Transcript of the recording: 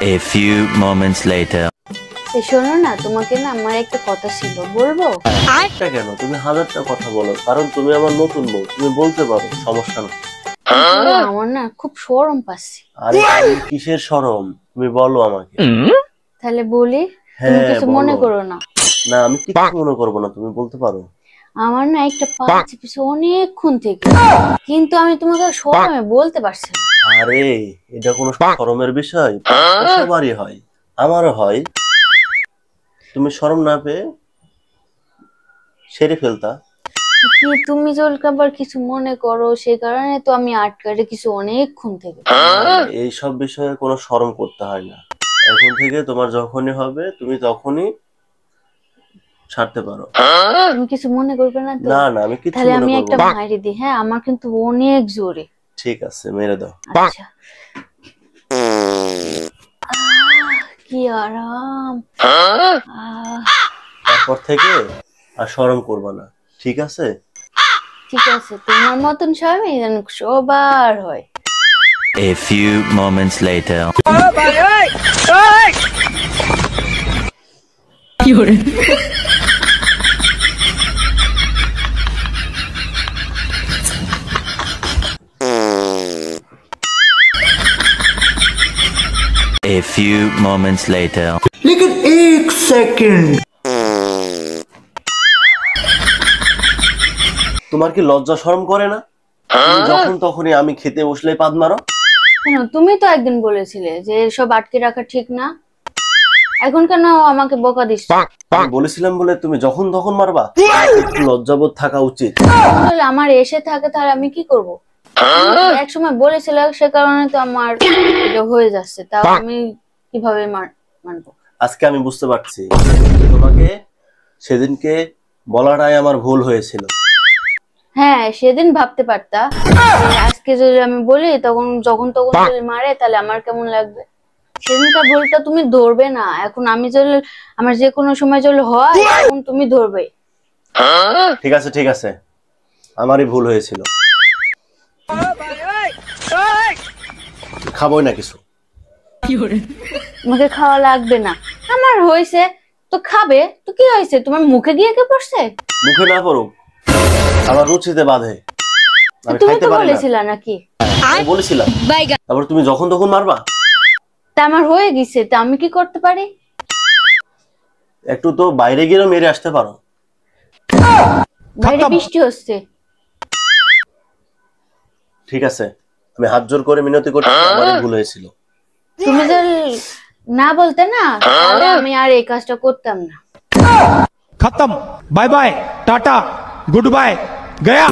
A few moments later. শোনো না, তোমাকে না আমার একটা কথা ছিল, বলবো? একটা কেন, তুমি হাজারটা কথা বলো, কারণ তুমি আমার নতুন বউ, তুমি বলতে পারো, সমস্যা নেই। আমার না খুব শরম পাচ্ছি। আরে কিসের শরম, তুমি বলো আমাকে। তাহলে বলি, তুমি কিছু মনে করো না। না, আমি কিছু মনে করবো না, তুমি বলতে পারো। আমার না একটা পাঁচ পিছে অনেকক্ষণ থেকে, কিন্তু আমি তোমাকে শরমে বলতে পারছি না। আরে এটা কোনো শরমের বিষয়? সবারই হয়, আমারও হয়। তুমি শরম না পেয়ে সেরে ফেলতা। কি তুমি আবার কিছু মনে করো, সে কারণে তো আমি আটকাটে কিছু অনেকক্ষণ থেকে। এইসব বিষয়ে কোনো শরম করতে হয় না। এখন থেকে তোমার যখনই হবে তুমি তখনই ছাড়তে পারো। তুমি কিছু মনে করবে না তো? না না, আমি কিছু তাহলে মনে আমি করব একটা না। মাইরে দিই। হ্যাঁ, আমার কিন্তু অনেক জোরে। ঠিক আছে, মেরে দাও। আচ্ছা। কি আরাম। তারপর থেকে আর শরম করবা না, ঠিক আছে? ঠিক আছে, তোমার মতন স্বামী যেন সবার হয়। A few moments later. A few moments later. लेकिन एक सेकंड, তোমার কি লজ্জা শরম করে না? তুমি যখন তখনই আমি খেতে বসলে পাদ মারো। কেন, তুমি তো একদিন বলেছিলে যে সব আটকে রাখা ঠিক না, এখন কেন আমাকে বকা দিচ্ছ? আমি বলেছিলাম বলে তুমি যখন তখন মারবা? একটু লজ্জাবোধ থাকা উচিত। তাহলে আমার এসে থাকে, তাহলে আমি কি করব? এক সময় বলেছিলে, সে কারণে তো আমার এটা হয়ে যাচ্ছে, তাও আমি কিভাবে মানবো? আজকে আমি বুঝতে পারছি তোমাকে সেদিনকে বলাটাই আমার ভুল হয়েছিল। হ্যাঁ, সেদিন ভাবতে পারতা যে আজকে যদি আমি বলি তখন যখন তখন যদি মারে তাহলে আমার কেমন লাগবে। সেদিনকার ভুলটা তুমি ধরবে না, এখন আমি যদি আমার যে কোনো সময় যদি হয় তখন তুমি ধরবে। ঠিক আছে ঠিক আছে, আমারই ভুল হয়েছিল। খাবোই না কিছু। আমাকে খাওয়া লাগবে না, আমার হয়েছে তো খাবে তো, কি হয়েছে? তোমার মুখে গিয়ে কে পড়ছে? মুখে না পড়ুক, আমার রুচিতে বাধে, আমি তুমি খাইতে তো পারি না। বলেছিলা নাকি? আমি বলেছিলাম, তারপর তুমি যখন তখন মারবা। তা আমার হয়ে গেছে, তা আমি কি করতে পারি? একটু তো বাইরে গিয়েও মেরে আসতে পারো। বাইরে বৃষ্টি হচ্ছে। ঠিক আছে, আমি হাত জোর করে মিনতি করছি, আমারই ভুল হয়েছিল। তুমি যদি না বলতে না, তাহলে আমি আর এই কাজটা করতাম না। खत्म, bye bye, tata, goodbye, गया।